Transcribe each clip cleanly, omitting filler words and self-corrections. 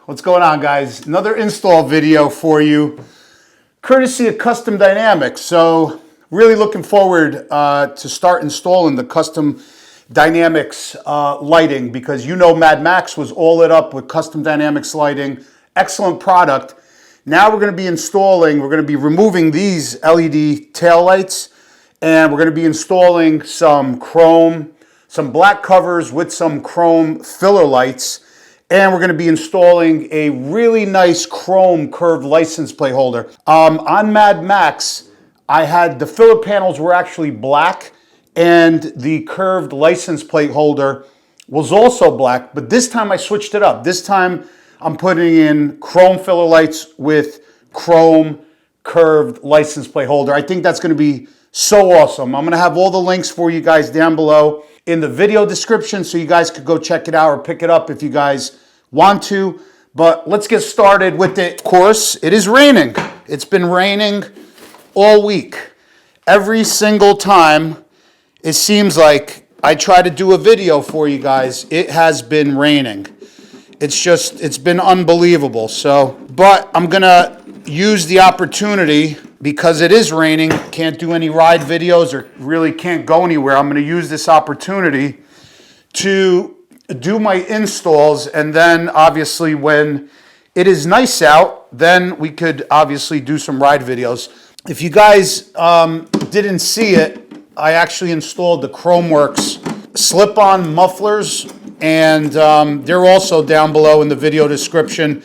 What's going on, guys? Another install video for you, courtesy of Custom Dynamics. So really looking forward to start installing the Custom Dynamics lighting, because you know Mad Max was all lit up with Custom Dynamics lighting. Excellent product. Now we're going to be installing, we're going to be removing these LED tail lights, and we're going to be installing some chrome, some black covers with some chrome filler lights. And we're going to be installing a really nice chrome curved license plate holder. On Mad Max, I had the filler panels were actually black and the curved license plate holder was also black, but this time I switched it up. This time I'm putting in chrome filler lights with chrome curved license plate holder. I think that's going to be so awesome. I'm going to have all the links for you guys down below in the video description, so you guys could go check it out or pick it up if you guys want to. But let's get started with it. Of course, it is raining. It's been raining all week. Every single time it seems like I try to do a video for you guys, it has been raining. It's been unbelievable. So, but I'm gonna use the opportunity, because it is raining, can't do any ride videos or really can't go anywhere. I'm going to use this opportunity to do my installs, and then obviously when it is nice out, then we could obviously do some ride videos. If you guys didn't see it, I actually installed the ChromeWorks slip-on mufflers, and they're also down below in the video description.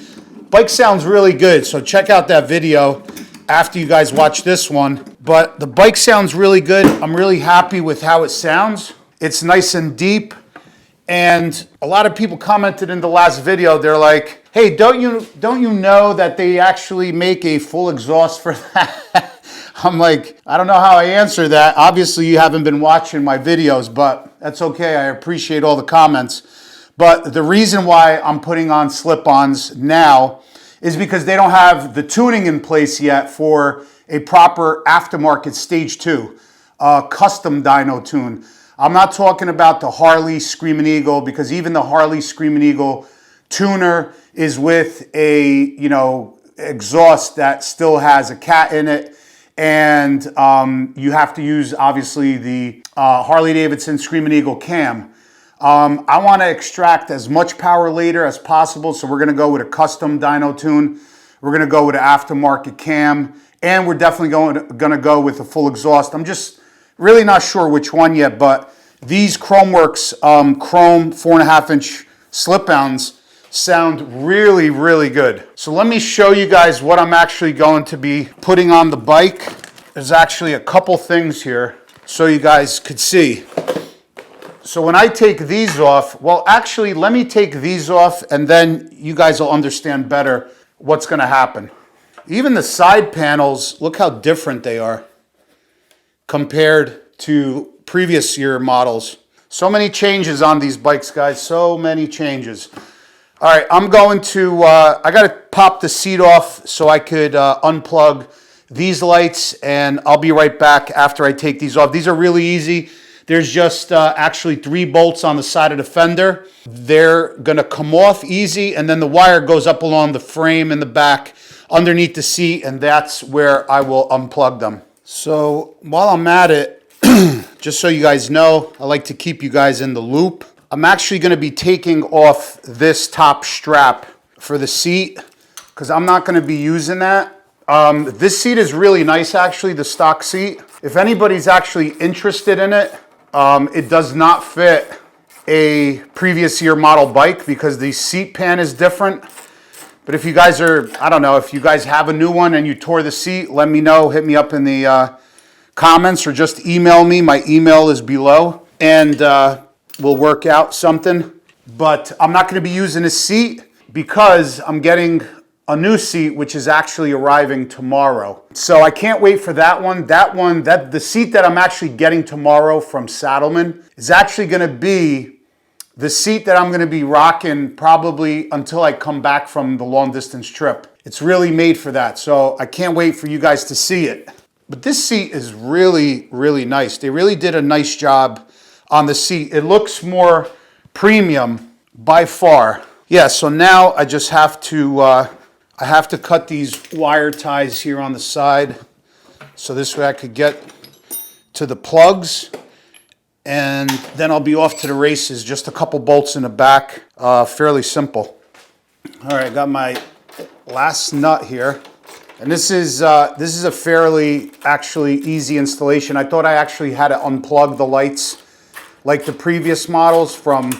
Bike sounds really good, so check out that video after you guys watch this one. But the bike sounds really good. I'm really happy with how it sounds. It's nice and deep. And a lot of people commented in the last video, they're like, hey, don't you know that they actually make a full exhaust for that? I'm like, I don't know how I answer that. Obviously you haven't been watching my videos, but that's okay. I appreciate all the comments. But the reason why I'm putting on slip-ons now is because they don't have the tuning in place yet for a proper aftermarket stage 2 custom dyno tune. I'm not talking about the Harley Screaming Eagle, because even the Harley Screaming Eagle tuner is with a, exhaust that still has a cat in it. And you have to use, obviously, the Harley Davidson Screaming Eagle cam. I want to extract as much power later as possible, so we're going to go with a custom dyno tune. We're going to go with an aftermarket cam, and we're definitely going to go with a full exhaust. I'm just really not sure which one yet, but these ChromeWorks chrome 4.5-inch slip-ons sound really, really good. So let me show you guys what I'm actually going to be putting on the bike. There's actually a couple things here so you guys could see. So when I take these off, well, actually, let me take these off, and then you guys will understand better what's going to happen. Even the side panels, look how different they are compared to previous year models. So many changes on these bikes, guys. So many changes. All right, I'm going to, I got to pop the seat off so I could unplug these lights, and I'll be right back after I take these off. These are really easy. There's just actually 3 bolts on the side of the fender. They're gonna come off easy, and then the wire goes up along the frame in the back underneath the seat, and that's where I will unplug them. So while I'm at it, just so you guys know, I like to keep you guys in the loop. I'm actually gonna be taking off this top strap for the seat, because I'm not gonna be using that. This seat is really nice, actually, the stock seat. If anybody's actually interested in it, it does not fit a previous year model bike because the seat pan is different. But if you guys are, I don't know, if you guys have a new one and you tore the seat, let me know. Hit me up in the comments or just email me. My email is below, and we'll work out something. But I'm not going to be using this seat because I'm getting a new seat, which is actually arriving tomorrow. So I can't wait for that one. The seat that I'm actually getting tomorrow from Saddleman is actually gonna be the seat that I'm gonna be rocking probably until I come back from the long distance trip. It's really made for that. So I can't wait for you guys to see it. But this seat is really, really nice. They really did a nice job on the seat. It looks more premium by far. Yeah, so now I just have to, I have to cut these wire ties here on the side. So this way I could get to the plugs, and then I'll be off to the races. Just a couple bolts in the back, fairly simple. All right, got my last nut here. And this is a fairly actually easy installation. I thought I actually had to unplug the lights like the previous models from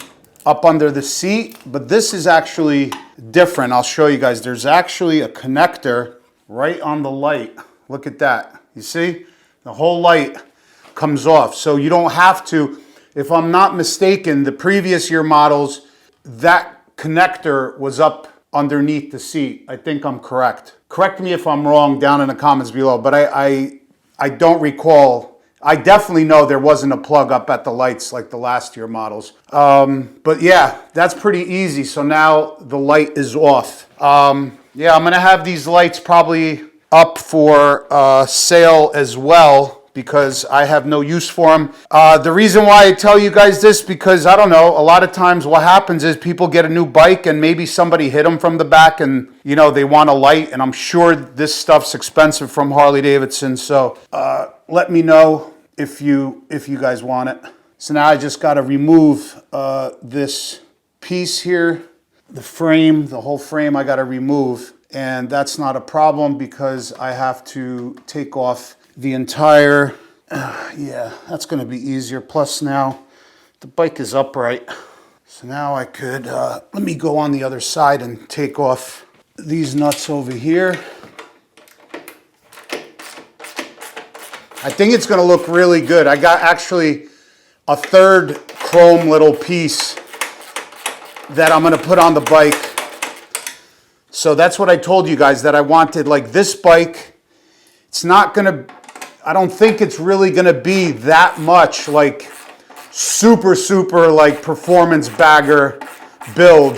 up under the seat, but this is actually different. I'll show you guys. There's actually a connector right on the light. Look at that. You see? The whole light comes off. So you don't have to, if I'm not mistaken, the previous year models, that connector was up underneath the seat. I think I'm correct. Correct me if I'm wrong down in the comments below, but I don't recall. I definitely know there wasn't a plug up at the lights like the last year models. But yeah, that's pretty easy. So now the light is off. Yeah, I'm gonna have these lights probably up for sale as well, because I have no use for them. The reason why I tell you guys this, because I don't know, a lot of times what happens is people get a new bike and maybe somebody hit them from the back and, you know, they want a light, and I'm sure this stuff's expensive from Harley Davidson. So let me know if you guys want it. So now I just got to remove this piece here, the frame, the whole frame I got to remove, and that's not a problem because I have to take off the entire, yeah, that's going to be easier. Plus now the bike is upright. So now I could, let me go on the other side and take off these nuts over here. I think it's going to look really good. I got actually a third chrome little piece that I'm going to put on the bike. So that's what I told you guys, that I wanted. Like this bike, it's not going to, I don't think it's really going to be that much like super like performance bagger build.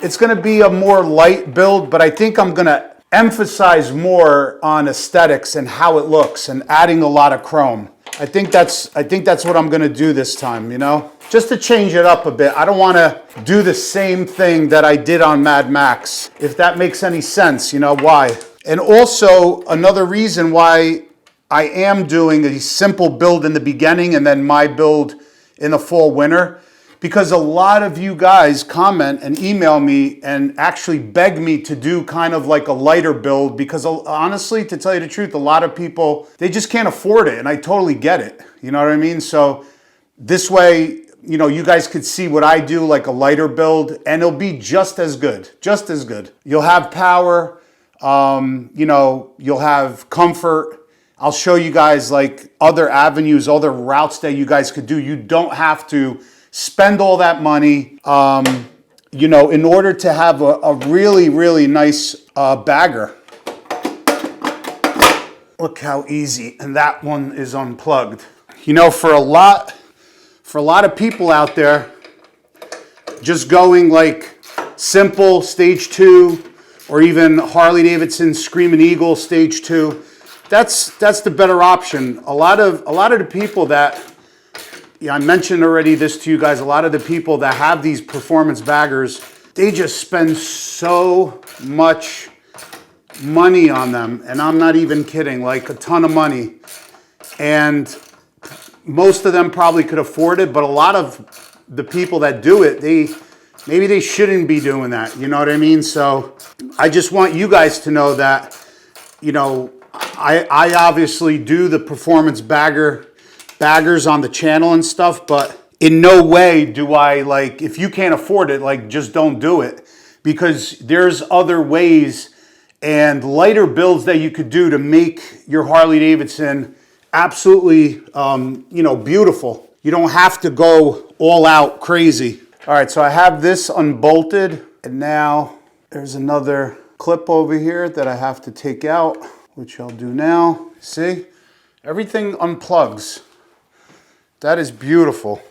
It's going to be a more light build, but I think I'm going to emphasize more on aesthetics and how it looks and adding a lot of chrome. I think that's what I'm going to do this time, you know, just to change it up a bit. I don't want to do the same thing that I did on Mad Max, if that makes any sense, you know, why. And also another reason why I am doing a simple build in the beginning and then my build in the fall winter, because a lot of you guys comment and email me and actually beg me to do kind of like a lighter build, because honestly, to tell you the truth, a lot of people, they just can't afford it, and I totally get it. You know what I mean? So this way, you know, you guys could see what I do, like a lighter build, and it'll be just as good, just as good. You'll have power, you know, you'll have comfort. I'll show you guys like other avenues, other routes that you guys could do. You don't have to spend all that money, you know, in order to have a really nice bagger. Look how easy, and that one is unplugged. You know, for a lot of people out there, just going like simple stage 2, or even Harley Davidson Screaming Eagle stage 2, that's the better option. A lot of the people that, yeah, I mentioned already this to you guys, a lot of the people that have these performance baggers, they just spend so much money on them, and I'm not even kidding, like a ton of money. And most of them probably could afford it, but a lot of the people that do it, maybe they shouldn't be doing that, you know what I mean? So I just want you guys to know that, you know, I obviously do the performance baggers on the channel and stuff, but in no way do I, like, if you can't afford it, like, just don't do it, because there's other ways and lighter builds that you could do to make your Harley Davidson absolutely, you know, beautiful. You don't have to go all out crazy. All right, so I have this unbolted, and now there's another clip over here that I have to take out, which I'll do now. See, everything unplugs. That is beautiful.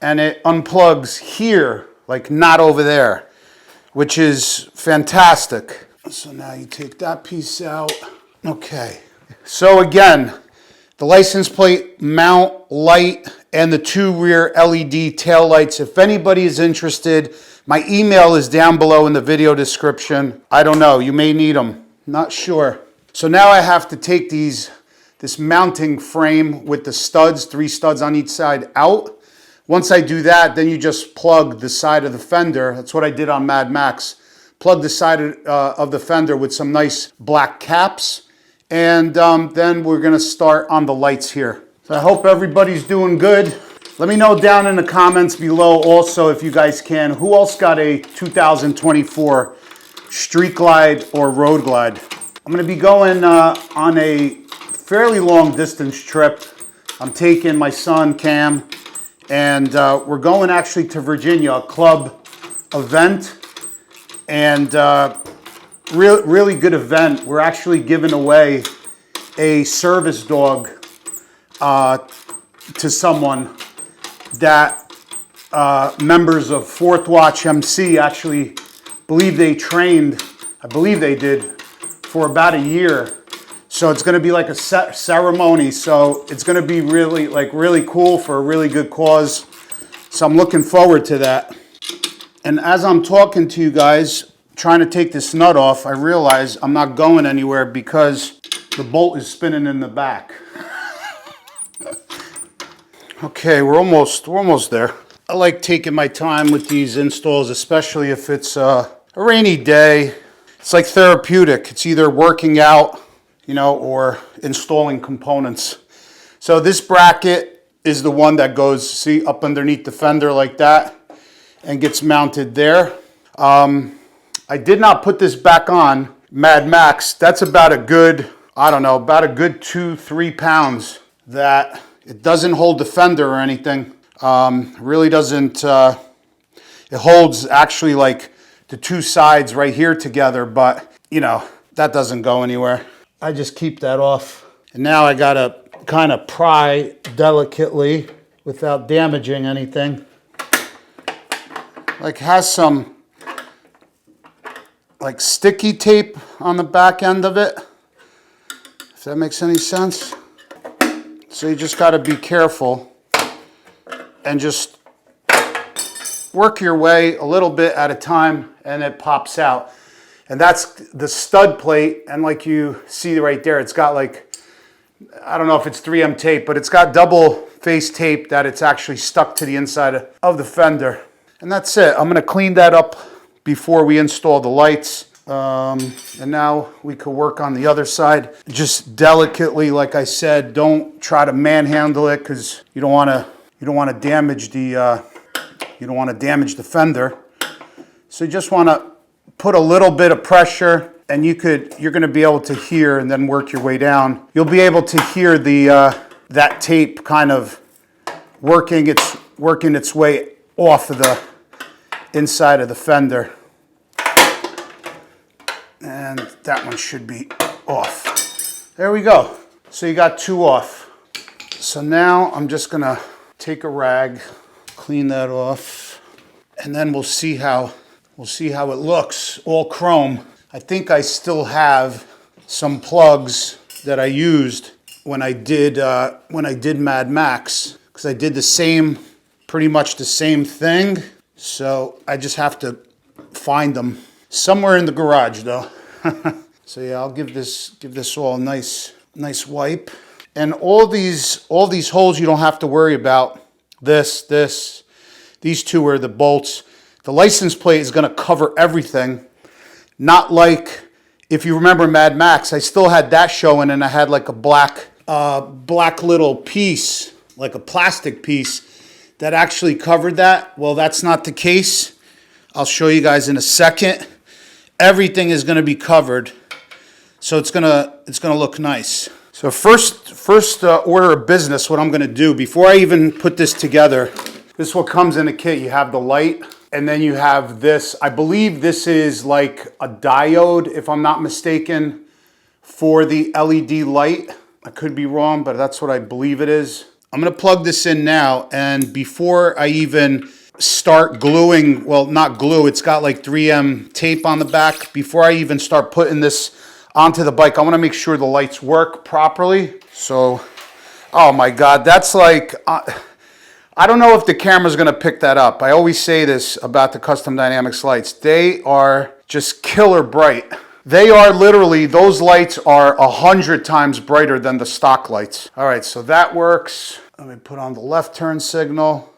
And it unplugs here, like not over there, which is fantastic. So now you take that piece out. Okay. So again, the license plate mount light and the 2 rear LED tail lights. If anybody is interested, My email is down below in the video description. I don't know, you may need them, not sure. So now I have to take this mounting frame with the studs, 3 studs on each side, out. Once I do that, then you just plug the side of the fender. That's what I did on Mad Max. Plug the side of the fender with some nice black caps. And then we're gonna start on the lights here. So I hope everybody's doing good. Let me know down in the comments below also, if you guys can, who else got a 2024 Street Glide or Road Glide? I'm gonna be going on a fairly long distance trip. I'm taking my son, Cam, and we're going actually to Virginia, a club event, and really good event. We're actually giving away a service dog to someone that members of Fourth Watch MC actually believe they trained, I believe they did, for about a year. So it's going to be like a ceremony. So it's going to be really cool for a really good cause. So I'm looking forward to that. And as I'm talking to you guys, trying to take this nut off, I realize I'm not going anywhere because the bolt is spinning in the back. Okay, we're almost there. I like taking my time with these installs, especially if it's a rainy day. It's like therapeutic. It's either working out, you know, or installing components. So this bracket is the one that goes, see, up underneath the fender like that and gets mounted there. I did not put this back on Mad Max. That's about a good, I don't know, about a good 2-3 pounds that it doesn't hold the fender or anything. Really doesn't, it holds actually like the 2 sides right here together, but you know, that doesn't go anywhere. I just keep that off. And now I gotta kind of pry delicately without damaging anything. Like has some like sticky tape on the back end of it, if that makes any sense. So you just gotta be careful and just work your way a little bit at a time and it pops out. And that's the stud plate, and like you see right there, it's got like, I don't know if it's 3M tape, but it's got double face tape that it's actually stuck to the inside of the fender. And that's it. I'm gonna clean that up before we install the lights. And now we could work on the other side. Just delicately, like I said, don't try to manhandle it because you don't want to damage the fender. So you just want to put a little bit of pressure, and you're going to be able to hear, and then work your way down. You'll be able to hear that tape kind of working its way off of the inside of the fender. And that one should be off. There we go. So you got 2 off. So now I'm just gonna take a rag, clean that off, and then we'll see how it looks, all chrome. I think I still have some plugs that I used when I did Mad Max, because I did pretty much the same thing. So I just have to find them somewhere in the garage though. So yeah, I'll give this all a nice wipe. And all these holes you don't have to worry about. These 2 are the bolts. The license plate is going to cover everything. Not like, if you remember Mad Max, I still had that showing, and I had like a black little piece, like a plastic piece that actually covered that. Well, that's not the case. I'll show you guys in a second. Everything is going to be covered, so it's gonna look nice. So first order of business, what I'm going to do before I even put this together, this is what comes in a kit. You have the light, and then you have this. I believe this is like a diode, if I'm not mistaken, for the LED light. I could be wrong, but that's what I believe it is. I'm going to plug this in now, and before I even start gluing, well, not glue, it's got like 3M tape on the back. Before I even start putting this onto the bike, I want to make sure the lights work properly. So, oh my God, that's like, I don't know if the camera's gonna pick that up. I always say this about the Custom Dynamics lights. They are just killer bright. They are literally, those lights are 100 times brighter than the stock lights. All right, so that works. Let me put on the left turn signal.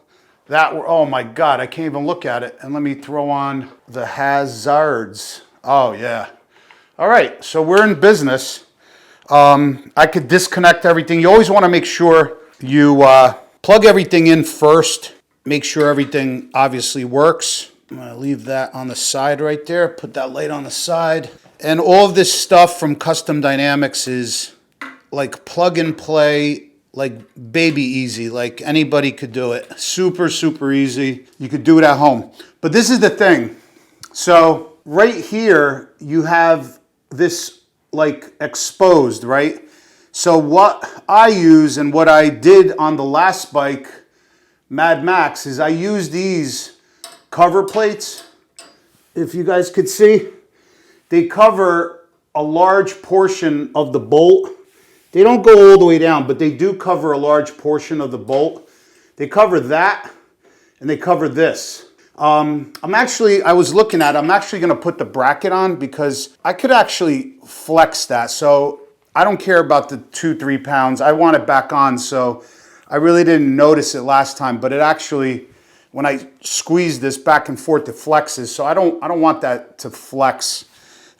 Oh my God, I can't even look at it. And let me throw on the hazards. Oh yeah. All right, so we're in business. I could disconnect everything. You always want to make sure you plug everything in first. Make sure everything obviously works. I'm going to leave that on the side right there. Put that light on the side. And all of this stuff from Custom Dynamics is like plug and play, like baby easy. Like anybody could do it. Super, super easy. You could do it at home. But this is the thing. So right here, you have this like exposed, right? So what I use and what I did on the last bike, Mad Max, is I use these cover plates. If you guys could see, they cover a large portion of the bolt. They don't go all the way down, but they do cover a large portion of the bolt. They cover that, and they cover this. I was looking at it, I'm actually gonna put the bracket on because I could actually flex that. So I don't care about the 2-3 pounds. I want it back on, so I really didn't notice it last time, but it actually, when I squeeze this back and forth, it flexes. So I don't want that to flex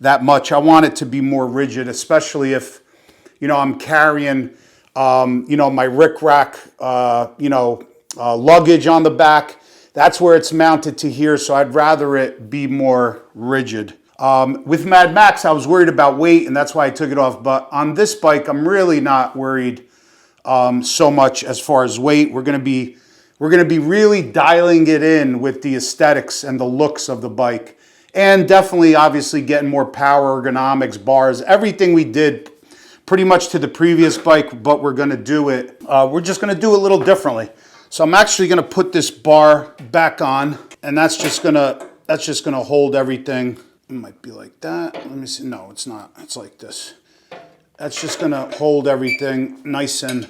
that much. I want it to be more rigid, especially if, I'm carrying, my rickrack, luggage on the back. That's where it's mounted to here, so I'd rather it be more rigid. With Mad Max, I was worried about weight, and that's why I took it off. But on this bike, I'm really not worried so much as far as weight. We're gonna be really dialing it in with the aesthetics and the looks of the bike. And definitely, obviously, getting more power, ergonomics, bars, everything we did pretty much to the previous bike, but we're gonna do it, we're just gonna do it a little differently. So I'm actually gonna put this bar back on, and that's just gonna hold everything. It might be like that. Let me see. No, it's not. It's like this. That's just gonna hold everything nice and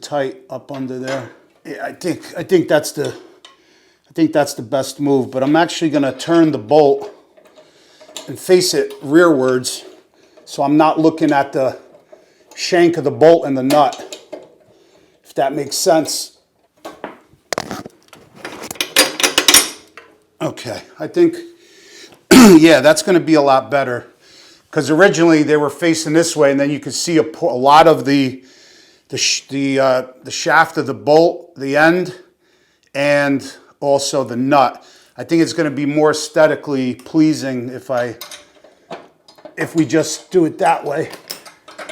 tight up under there. Yeah, I think that's the best move, but I'm actually gonna turn the bolt and face it rearwards so I'm not looking at the shank of the bolt and the nut, if that makes sense. Okay, I think, yeah, that's gonna be a lot better, because originally they were facing this way, and then you could see a lot of the shaft of the bolt, the end, and also the nut. I think it's going to be more aesthetically pleasing if we just do it that way.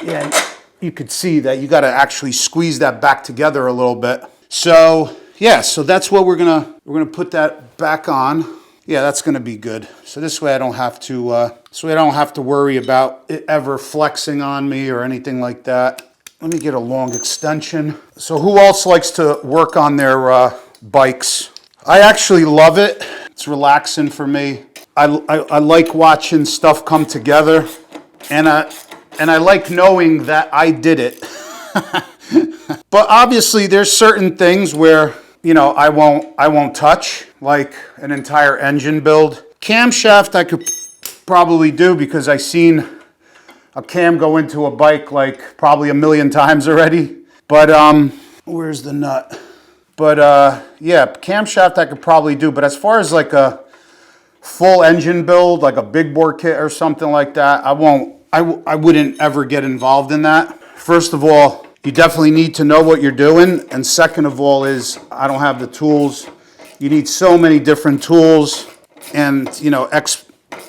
Yeah, you could see that you got to actually squeeze that back together a little bit. So yeah, so that's what we're gonna put that back on. Yeah, that's going to be good. So this way I don't have to worry about it ever flexing on me or anything like that. Let me get a long extension. So who else likes to work on their bikes? I actually love it. It's relaxing for me. I like watching stuff come together, and I like knowing that I did it. But obviously there's certain things where, I won't touch, like an entire engine build. Camshaft I could probably do, because I've seen a cam go into a bike like probably 1,000,000 times already. But where's the nut? But yeah, camshaft I could probably do. But as far as like a full engine build, like a big bore kit or something like that, I wouldn't ever get involved in that. First of all, you definitely need to know what you're doing. And second of all is, I don't have the tools. You need so many different tools and,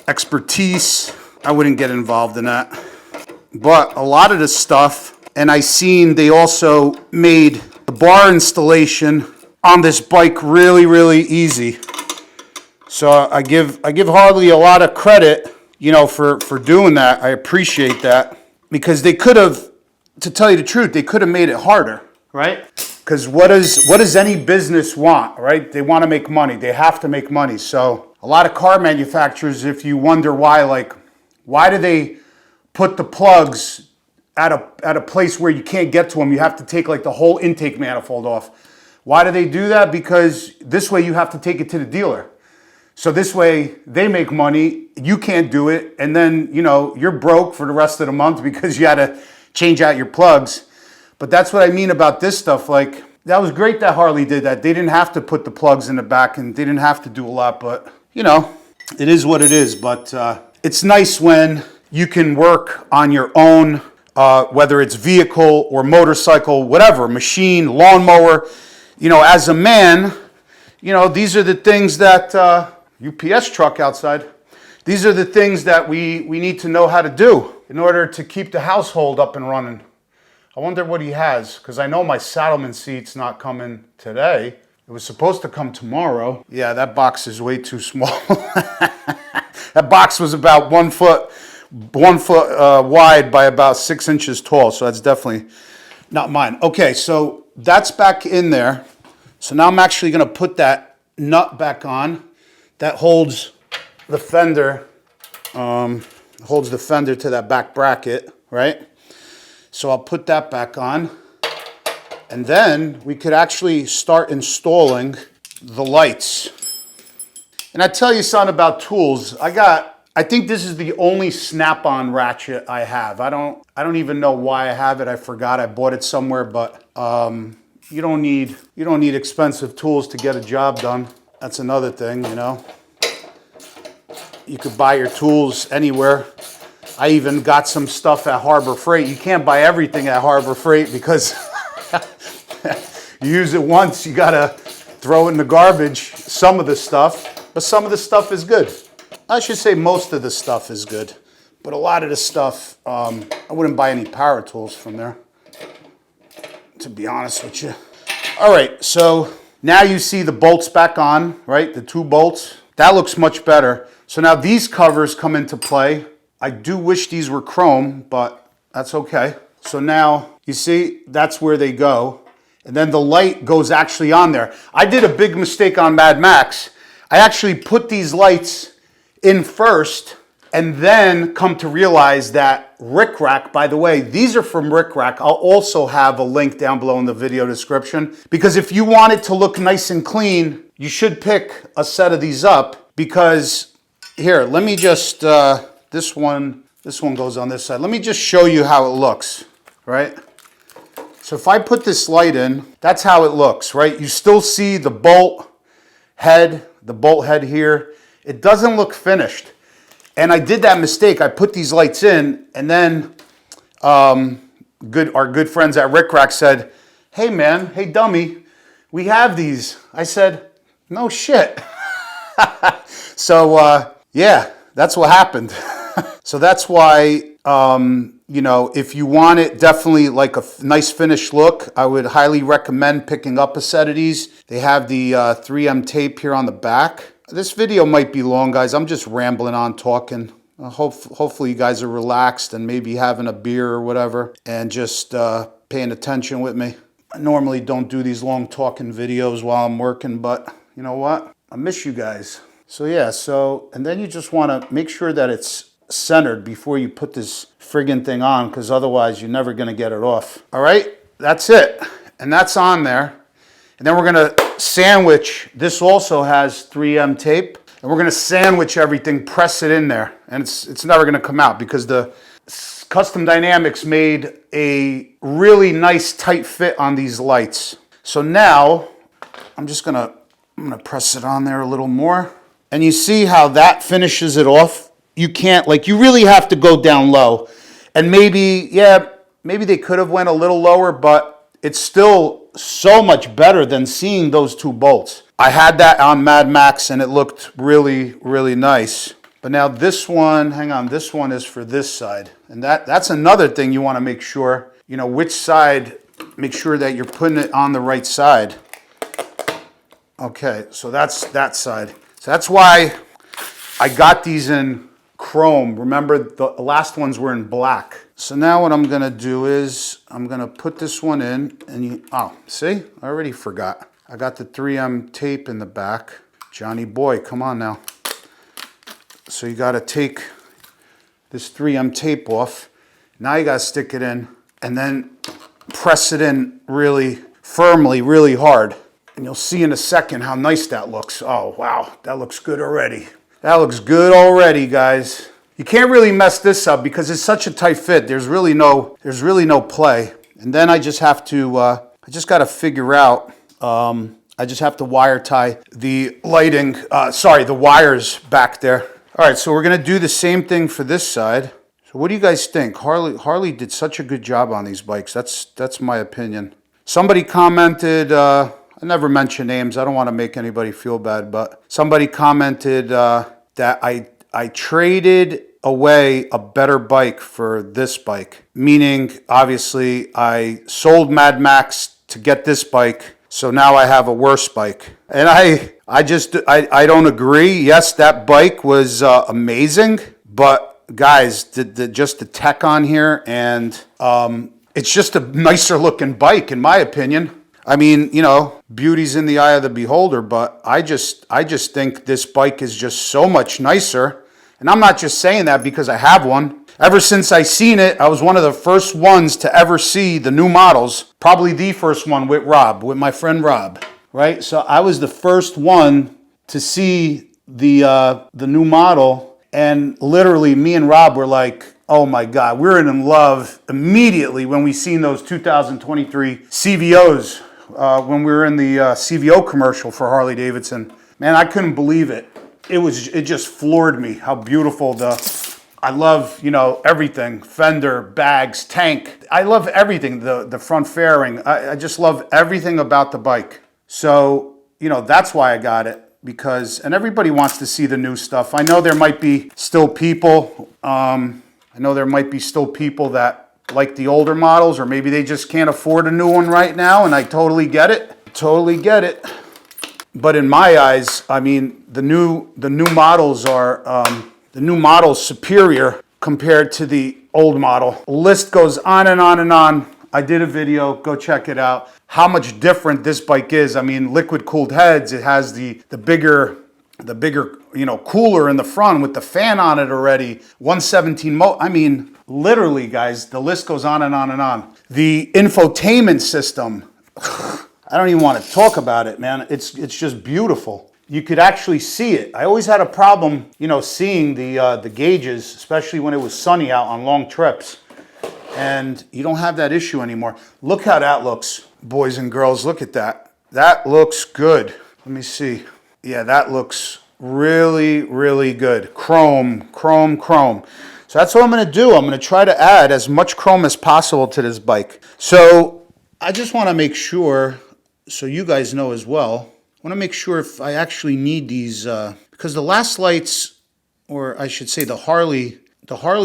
expertise. I wouldn't get involved in that. But a lot of the stuff, and I seen they also made the bar installation on this bike really, really easy. So I give Harley a lot of credit, for doing that. I appreciate that, because they could have, to tell you the truth, they could have made it harder, right? Because what does any business want, right? They want to make money. They have to make money. So a lot of car manufacturers, if you wonder why do they put the plugs at a place where you can't get to them? You have to take like the whole intake manifold off. Why do they do that? Because this way you have to take it to the dealer. So this way they make money, you can't do it, and then, you know, you're broke for the rest of the month because you had to change out your plugs. But that's what I mean about this stuff. Like, that was great that Harley did that. They didn't have to put the plugs in the back and they didn't have to do a lot, but, you know, it is what it is. But it's nice when you can work on your own, whether it's vehicle or motorcycle, whatever, machine, lawnmower. You know, as a man, you know, these are the things that... UPS truck outside. These are the things that we need to know how to do in order to keep the household up and running. I wonder what he has, because I know my Saddleman seat's not coming today. It was supposed to come tomorrow. Yeah, that box is way too small. That box was about 1 foot wide by about 6 inches tall, so that's definitely not mine. Okay, so that's back in there. So now I'm actually going to put that nut back on. That holds the fender, to that back bracket, right? So I'll put that back on. And then we could actually start installing the lights. And I tell you something about tools. I think this is the only snap-on ratchet I have. I don't even know why I have it. I forgot. I bought it somewhere, but you don't need expensive tools to get a job done. That's another thing, you know. You could buy your tools anywhere. I even got some stuff at Harbor Freight. You can't buy everything at Harbor Freight because you use it once, you gotta throw it in the garbage, some of the stuff, but some of the stuff is good. I should say most of the stuff is good, but a lot of the stuff, I wouldn't buy any power tools from there, to be honest with you. All right, so now you see the bolts back on, right? The 2 bolts. That looks much better. So now these covers come into play. I do wish these were chrome, but that's okay. So now you see that's where they go. And then the light goes actually on there. I did a big mistake on Mad Max. I actually put these lights in first and then come to realize that Rick Rack, by the way, these are from Rick Rack. I'll also have a link down below in the video description, because if you want it to look nice and clean, you should pick a set of these up, because here, let me just, this one goes on this side. Let me just show you how it looks, right? So if I put this light in, that's how it looks, right? You still see the bolt head here. It doesn't look finished. And I did that mistake. I put these lights in, and then our good friends at Rick Rack said, "Hey man, hey dummy, we have these." I said, "No shit." So yeah, that's what happened. So that's why, you know, if you want it definitely like a nice finished look, I would highly recommend picking up a set of these. They have the 3M tape here on the back. This video might be long, guys. I'm just rambling on talking. Hopefully you guys are relaxed and maybe having a beer or whatever and just paying attention with me. I normally don't do these long talking videos while I'm working, but you know what? I miss you guys. So yeah, and then you just want to make sure that it's centered before you put this friggin' thing on, because otherwise you're never going to get it off. All right, that's it. And that's on there. And then we're going to sandwich. This also has 3M tape. And we're going to sandwich everything, press it in there. And it's never going to come out because the Custom Dynamics made a really nice tight fit on these lights. So now I'm going to press it on there a little more. And you see how that finishes it off? You can't, like, you really have to go down low. And maybe they could have went a little lower, but it's still so much better than seeing those 2 bolts. I had that on Mad Max and it looked really, really nice. But now this one, hang on, this one is for this side. And that's another thing you want to make sure, you know, which side, make sure that you're putting it on the right side. Okay, so that's that side. So that's why I got these in chrome. Remember, the last ones were in black. So now what I'm gonna do is I'm gonna put this one in, and see, I already forgot. I got the 3M tape in the back. Johnny boy, come on now. So you gotta take this 3M tape off. Now you gotta stick it in and then press it in really firmly, really hard. And you'll see in a second how nice that looks. Oh, wow, that looks good already. That looks good already, guys. You can't really mess this up because it's such a tight fit. There's really no play. And then I just have to, I just got to figure out, I just have to wire tie the lighting, the wires back there. All right, so we're going to do the same thing for this side. So what do you guys think? Harley did such a good job on these bikes. That's my opinion. Somebody commented, I never mention names. I don't want to make anybody feel bad, but somebody commented that I traded away a better bike for this bike. Meaning, obviously, I sold Mad Max to get this bike. So now I have a worse bike. And I don't agree. Yes, that bike was amazing, but guys, just the tech on here, and it's just a nicer looking bike in my opinion. I mean, you know, beauty's in the eye of the beholder, but I just think this bike is just so much nicer. And I'm not just saying that because I have one. Ever since I seen it, I was one of the first ones to ever see the new models. Probably the first one with my friend Rob, right? So I was the first one to see the new model, and literally me and Rob were like, oh my God, we were in love immediately when we seen those 2023 CVOs, when we were in the CVO commercial for Harley Davidson. Man, I couldn't believe it. It just floored me how beautiful I love, you know, everything. Fender, bags, tank. I love everything. The front fairing. I just love everything about the bike. So, you know, that's why I got it. And everybody wants to see the new stuff. I know there might be still people, that like the older models, or maybe they just can't afford a new one right now, and I totally get it. Totally get it. But in my eyes, I mean, the new models are superior compared to the old model. The list goes on and on and on. I did a video, go check it out. How much different this bike is. I mean, liquid cooled heads. It has the bigger, you know, cooler in the front with the fan on it already. 117 I mean, literally, guys, the list goes on and on and on. The infotainment system. I don't even want to talk about it, man. It's just beautiful. You could actually see it. I always had a problem, you know, seeing the gauges, especially when it was sunny out on long trips. And you don't have that issue anymore. Look how that looks, boys and girls. Look at that. That looks good. Let me see. Yeah, that looks really, really good. Chrome. So that's what I'm going to do. I'm going to try to add as much chrome as possible to this bike. So I just want to make sure, so you guys know as well, I want to make sure if I actually need these, because the last lights, or I should say the Harley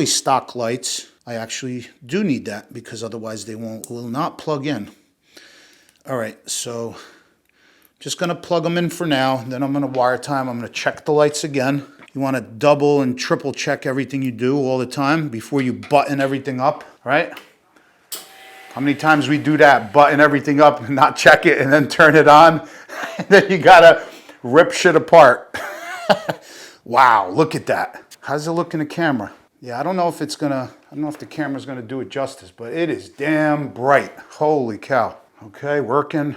stock lights, I actually do need that because otherwise they will not plug in. All right, so just going to plug them in for now. Then I'm going to wire tie them. I'm going to check the lights again. You want to double and triple check everything you do all the time before you button everything up, right? How many times we do that? Button everything up and not check it and then turn it on. And then you got to rip shit apart. Wow, look at that. How's it look in the camera? Yeah, I don't know if the camera's gonna do it justice, but it is damn bright. Holy cow. Okay, working.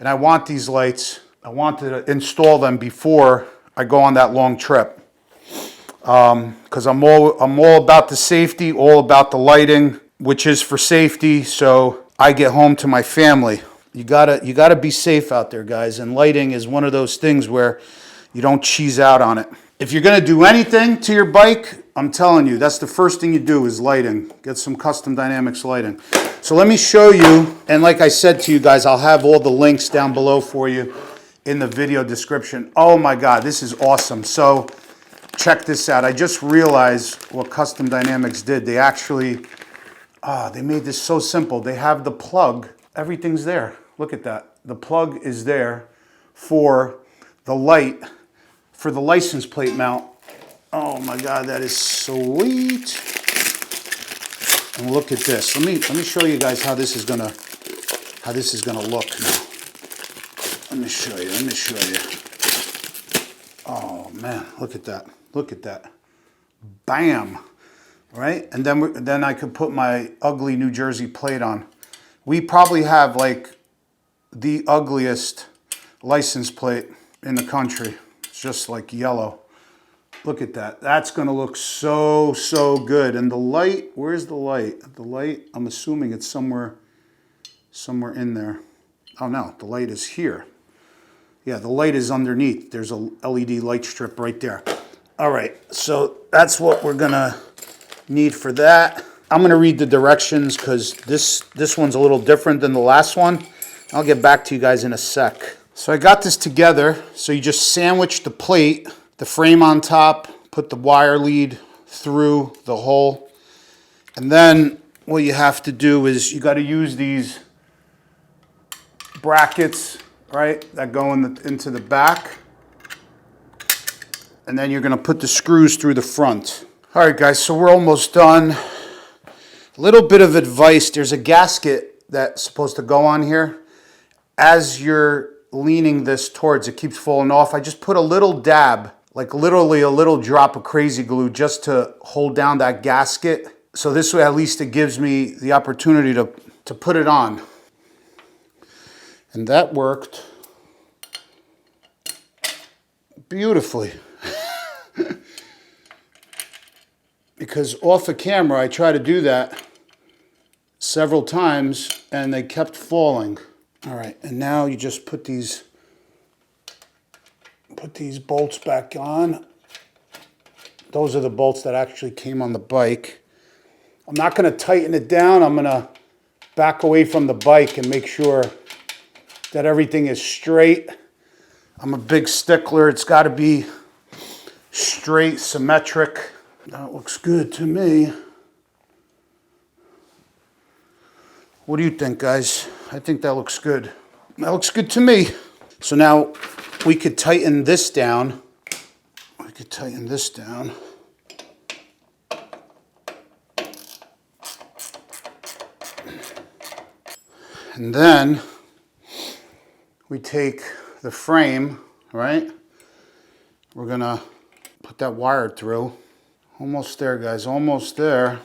And I want these lights. I want to install them before I go on that long trip. Because I'm all about the safety, all about the lighting, which is for safety, so I get home to my family. You gotta be safe out there, guys, and lighting is one of those things where you don't cheese out on it. If you're gonna do anything to your bike, I'm telling you, that's the first thing you do is lighting. Get some Custom Dynamics lighting. So let me show you, and like I said to you guys, I'll have all the links down below for you in the video description. Oh my God, this is awesome. So check this out. I just realized what Custom Dynamics did. They actually, they made this so simple. They have the plug, everything's there. Look at that. The plug is there for the light, for the license plate mount. Oh my God, that is sweet. And look at this. Let me show you guys how this is gonna look now. Let me show you. Oh man, look at that. Look at that. Bam. Right? And then I could put my ugly New Jersey plate on. We probably have like the ugliest license plate in the country. It's just like yellow. Look at that. That's going to look so, so good. And the light, where's the light? The light, I'm assuming it's somewhere in there. Oh no, the light is here. Yeah, the light is underneath. There's a LED light strip right there. All right, so that's what we're gonna need for that. I'm gonna read the directions because this one's a little different than the last one. I'll get back to you guys in a sec. So I got this together. So you just sandwich the plate, the frame on top, put the wire lead through the hole. And then what you have to do is you gotta use these brackets, right, that go into the back. And then you're going to put the screws through the front. All right, guys, so we're almost done. A little bit of advice. There's a gasket that's supposed to go on here. As you're leaning this towards, it keeps falling off. I just put a little dab, like literally a little drop of crazy glue just to hold down that gasket. So this way, at least it gives me the opportunity to put it on. And that worked beautifully. Because off the camera, I tried to do that several times and they kept falling. All right, and now you just put these bolts back on. Those are the bolts that actually came on the bike. I'm not gonna tighten it down. I'm gonna back away from the bike and make sure that everything is straight. I'm a big stickler. It's gotta be straight, symmetric. That looks good to me. What do you think, guys? I think that looks good. That looks good to me. So now we could tighten this down. And then we take the frame, right? We're gonna put that wire through. Almost there, guys, almost there.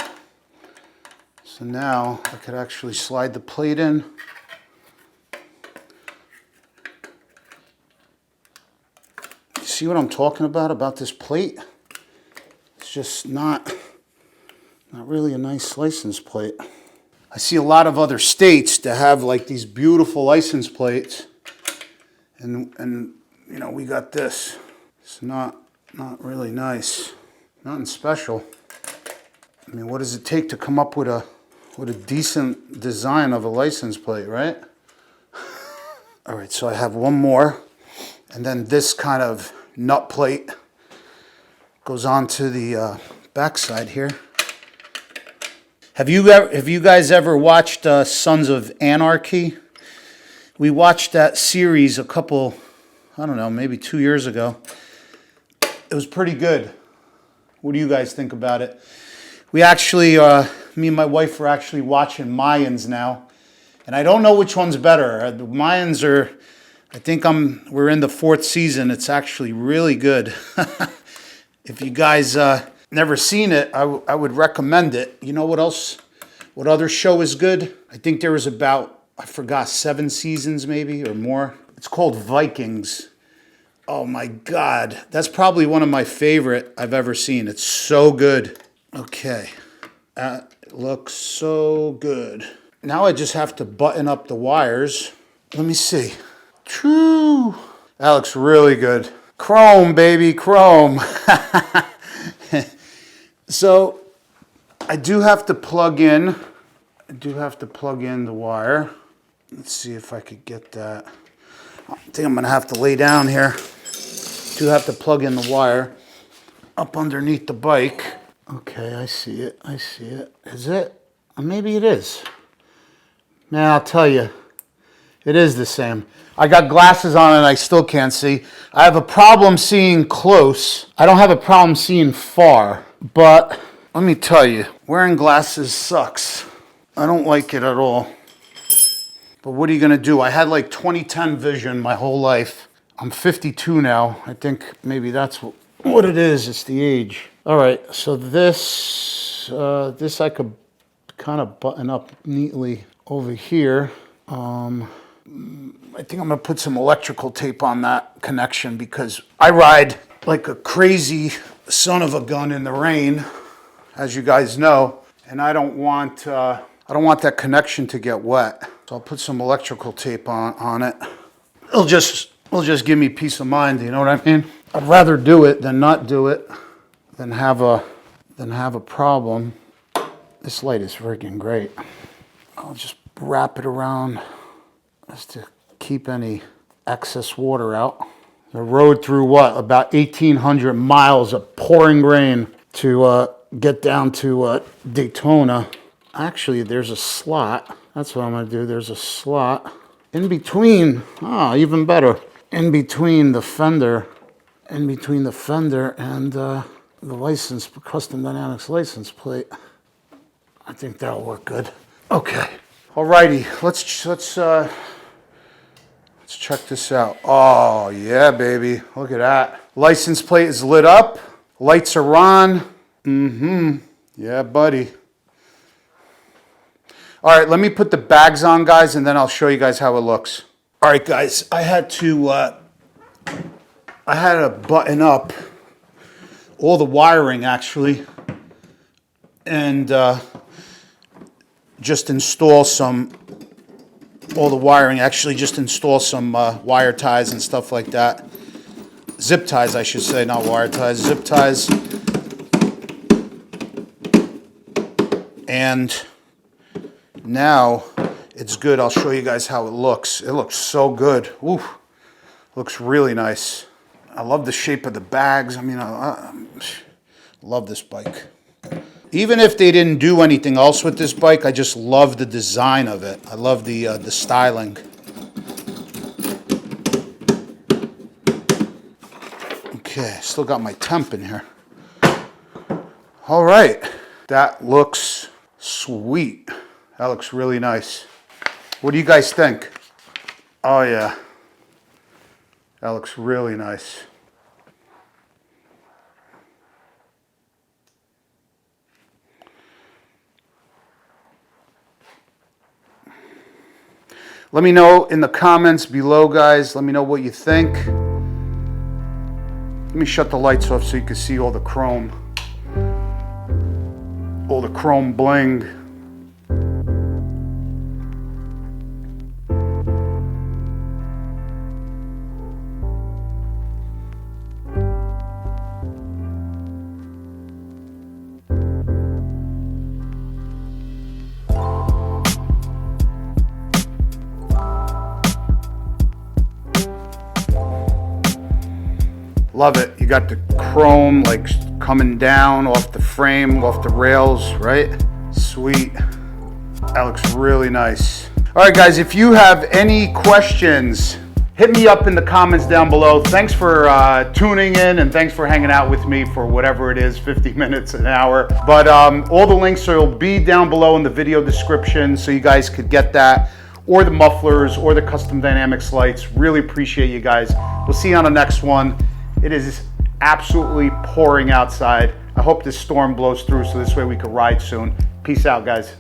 So now I could actually slide the plate in. You see what I'm talking about this plate? It's just not really a nice license plate. I see a lot of other states that have like these beautiful license plates. And you know, we got this. It's not really nice. Nothing special. I mean, what does it take to come up with a decent design of a license plate, right? All right, so I have one more, and then this kind of nut plate goes onto the backside here. Have you guys ever watched Sons of Anarchy? We watched that series a couple, I don't know, maybe 2 years ago. It was pretty good. What do you guys think about it? We actually, me and my wife are actually watching Mayans now. And I don't know which one's better. The Mayans are, I think we're in the 4th season. It's actually really good. If you guys never seen it, I would recommend it. You know what else? What other show is good? I think there was about, I forgot, 7 seasons maybe or more. It's called Vikings. Oh my God, that's probably one of my favorite I've ever seen. It's so good. Okay, that looks so good. Now I just have to button up the wires. Let me see. True. That looks really good. Chrome, baby, chrome. So I do have to plug in the wire. Let's see if I could get that. I think I'm gonna have to lay down here. Do have to plug in the wire up underneath the bike. Okay, I see it. Is it? Maybe it is. Man, I'll tell you, it is the same. I got glasses on and I still can't see. I have a problem seeing close. I don't have a problem seeing far, but let me tell you, wearing glasses sucks. I don't like it at all. But what are you gonna do? I had like 20/10 vision my whole life. I'm 52 now. I think maybe that's what it is. It's the age. All right, so this I could kind of button up neatly over here. I think I'm gonna put some electrical tape on that connection because I ride like a crazy son of a gun in the rain, as you guys know, and I don't want that connection to get wet. So I'll put some electrical tape on it. It'll just give me peace of mind, you know what I mean? I'd rather do it than not do it, than have a problem. This light is freaking great. I'll just wrap it around just to keep any excess water out. I rode through what, about 1,800 miles of pouring rain to get down to Daytona. Actually, there's a slot. That's what I'm gonna do. There's a slot in between, even better, in between the fender and the license, Custom Dynamics license plate. I think that'll work good. Okay, alrighty, let's check this out. Oh yeah, baby, look at that. License plate is lit up, lights are on. Yeah, buddy. All right, let me put the bags on, guys, and then I'll show you guys how it looks. All right, guys, I had to button up all the wiring, actually, and just install some, all the wiring, actually just install some wire ties and stuff like that. Zip ties, I should say, not wire ties, zip ties. And now it's good. I'll show you guys how it looks. It looks so good. Ooh, looks really nice. I love the shape of the bags. I mean, I love this bike. Even if they didn't do anything else with this bike, I just love the design of it. I love the styling. Okay, still got my temp in here. All right, that looks sweet. That looks really nice. What do you guys think? Oh yeah, that looks really nice. Let me know in the comments below, guys. Let me know what you think. Let me shut the lights off so you can see all the chrome bling. Love it. You got the chrome like coming down off the frame, off the rails, right? Sweet. That looks really nice. All right, guys, if you have any questions, hit me up in the comments down below. Thanks for tuning in, and thanks for hanging out with me for whatever it is, 50 minutes, an hour. But all the links will be down below in the video description so you guys could get that, or the mufflers, or the Custom Dynamics lights. Really appreciate you guys. We'll see you on the next one. It is absolutely pouring outside. I hope this storm blows through so this way we can ride soon. Peace out, guys.